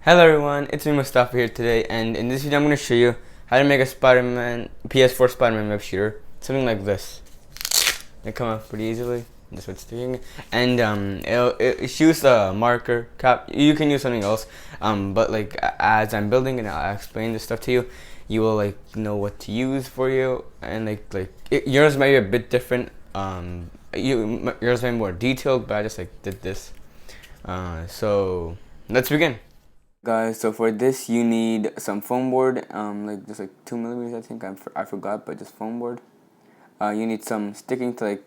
Hello everyone, it's me Mustafa here today, and in this video I'm going to show you how to make a Spiderman PS4 Spiderman web shooter, something like this. It come out pretty easily. That's what's doing, and it shoots a marker cap. You can use something else, but like as I'm building it, I'll explain this stuff to you. You will like know what to use for you, and yours might be a bit different. Yours might be more detailed, but I just did this. So let's begin. Guys, so for this you need some foam board, just 2 millimeters. I think I forgot, but just foam board. You need some sticking to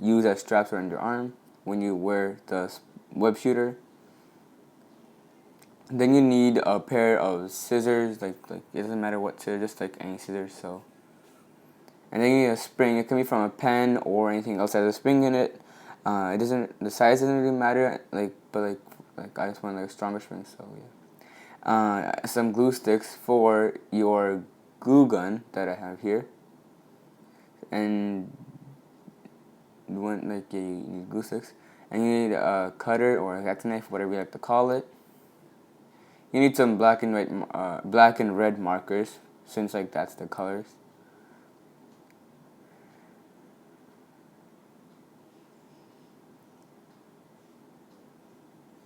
use as straps around your arm when you wear the web shooter. Then you need a pair of scissors, it doesn't matter what scissors, just like any scissors. And then you need a spring. It can be from a pen or anything else that has a spring in it. The size doesn't really matter, but I just want a stronger spring, so yeah. Some glue sticks for your glue gun that I have here, and you need glue sticks, and you need a cutter or a X knife, whatever you like to call it. You need some black and red markers, since that's the colors.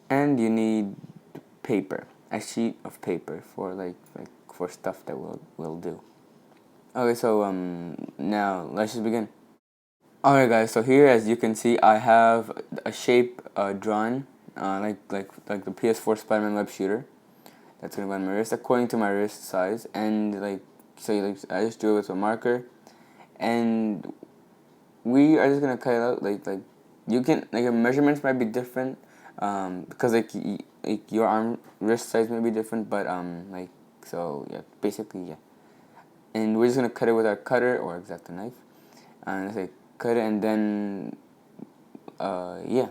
And you need paper, a sheet of paper for for stuff that we'll do. Okay, so now let's just begin. Alright guys, so here as you can see I have a shape drawn like the PS4 Spiderman web shooter. That's gonna go on my wrist according to my wrist size, and I just drew it with a marker, and we are just gonna cut it out. You can your measurements might be different, because your arm wrist size may be different, but so yeah, basically yeah. And we're just gonna cut it with our cutter or X-Acto knife, and cut it, and then yeah.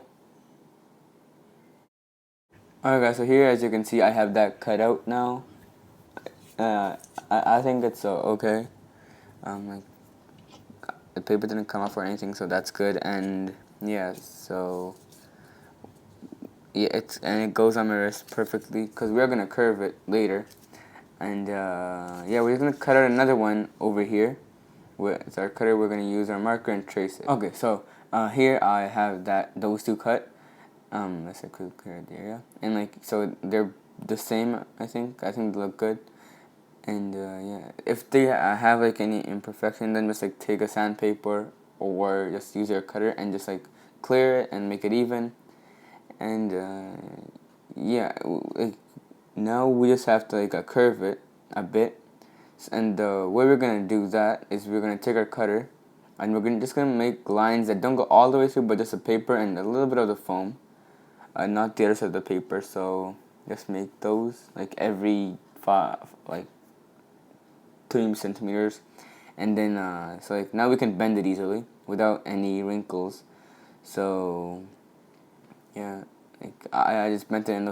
Alright guys, so here as you can see I have that cut out now. I think it's okay. The paper didn't come off or anything, so that's good. And yeah, so yeah, it goes on my wrist perfectly because we're gonna curve it later. And yeah, we're gonna cut out another one over here. With our cutter, we're gonna use our marker and trace it. Okay, so here I have those two cut. Let's clear the area, and so they're the same. I think they look good. And yeah, if they have any imperfection, then just take a sandpaper or just use your cutter and just clear it and make it even. And yeah, now we just have to curve it a bit. And the way we're gonna do that is we're gonna take our cutter and we're just gonna make lines that don't go all the way through, but just the paper and a little bit of the foam, not the other side of the paper. So just make those every 3 centimeters, and then so now we can bend it easily without any wrinkles. So yeah, I just bent it, and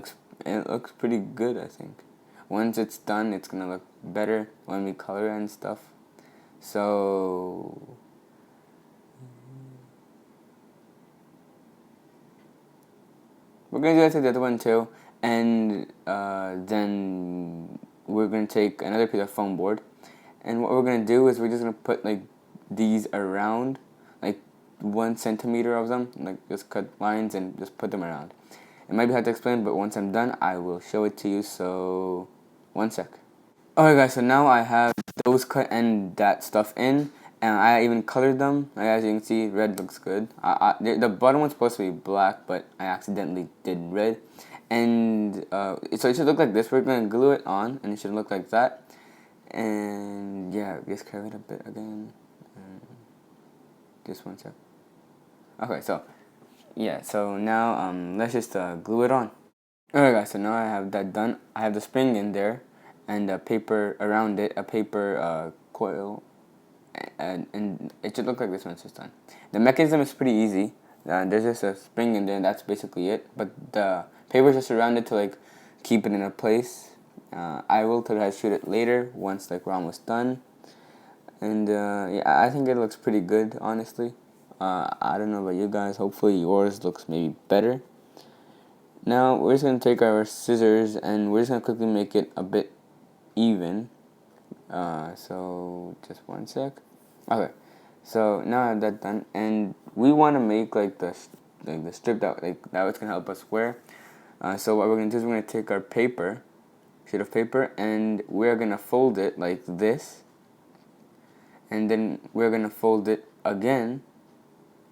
it looks pretty good. I think once it's done, it's gonna look better when we color and stuff. So we're gonna do that to the other one too, and then we're gonna take another piece of foam board, and what we're gonna do is we're just gonna put these around 1 centimeter of them, just cut lines and just put them around. It might be hard to explain, but once I'm done, I will show it to you. So, 1 sec. Alright guys, so now I have those cut and that stuff in, and I even colored them. As you can see, red looks good. The bottom one's supposed to be black, but I accidentally did red. And so it should look like this. We're going to glue it on, and it should look like that. And yeah, just curve it a bit again. Just 1 sec. Okay, so yeah, so now let's just glue it on. Alright guys, so now I have that done. I have the spring in there and a paper around it, a paper coil, and it should look like this when it's just done. The mechanism is pretty easy. There's just a spring in there, and that's basically it. But the paper is just around it to keep it in a place. I will try to shoot it later once we're almost done. And yeah, I think it looks pretty good, honestly. I don't know about you guys. Hopefully yours looks maybe better. Now we're just gonna take our scissors and we're just gonna quickly make it a bit even. So just one sec. Okay. So now I have that done, and we want to make like the strip that was gonna help us wear. So what we're gonna do is we're gonna take our sheet of paper, and we're gonna fold it like this, and then we're gonna fold it again,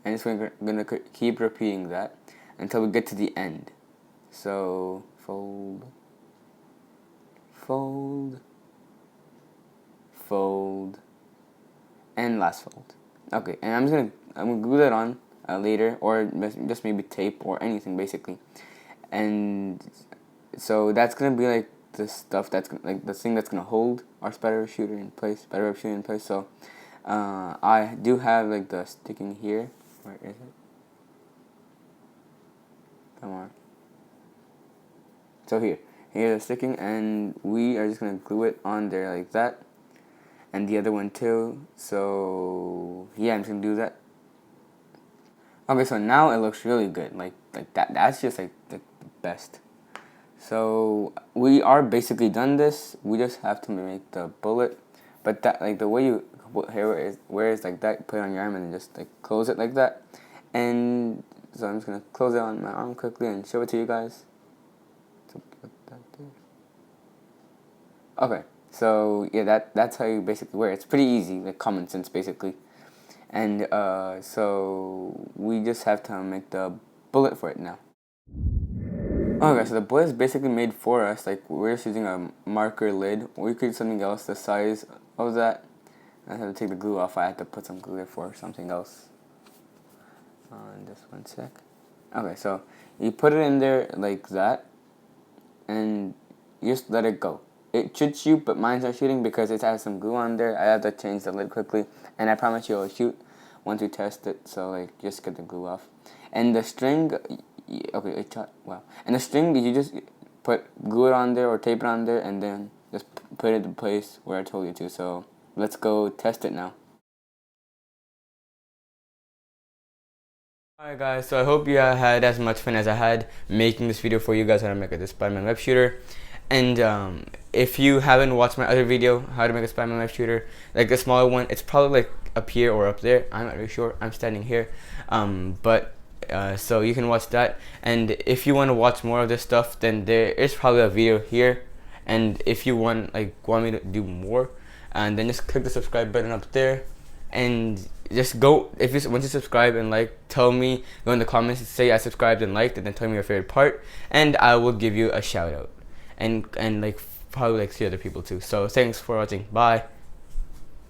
and it's gonna keep repeating that until we get to the end. So fold, fold, fold, and last fold. Okay, and I'm gonna glue that on later, or just maybe tape or anything basically. And so that's gonna be like the stuff that's like the thing that's gonna hold our spiderweb shooter in place. So I do have like the sticking here. Where is it? Come on. So here's the sticking, and we are just gonna glue it on there like that, and the other one too. So yeah, I'm just gonna do that. Okay, so now it looks really good. Like that. That's just like the best. So we are basically done this. We just have to make the bullet, but that like the way you where it's like that, put it on your arm and then just like close it like that. And so I'm just gonna close it on my arm quickly and show it to you guys. So put that there. Okay, so yeah, that's how you basically wear it. It's pretty easy, like common sense basically. And so we just have to make the bullet for it now. Okay, so the bullet is basically made for us. Like we're just using a marker lid. We could use something else the size of that. I had to take the glue off. I had to put some glue there for something else. Just one sec. Okay, so you put it in there like that, and you just let it go. It should shoot, but mine's not shooting because it has some glue on there. I have to change the lid quickly, and I promise you it'll shoot once you test it. So like, just get the glue off. And the string, okay, it shot. Wow. And the string, you just glue it on there or tape it on there, and then just put it in place where I told you to. So let's go test it now. Alright guys, so I hope you had as much fun as I had making this video for you guys how to make this Spiderman web shooter. And if you haven't watched my other video, how to make a Spiderman web shooter, like the smaller one, it's probably like up here or up there. I'm not really sure. I'm standing here. So you can watch that. And if you want to watch more of this stuff, then there is probably a video here. And if you want me to do more, and then just click the subscribe button up there. And just go, once you subscribe and like, tell me, go in the comments, say I subscribed and liked, and then tell me your favorite part, and I will give you a shout out, and like probably like 3 other people too. So thanks for watching. Bye.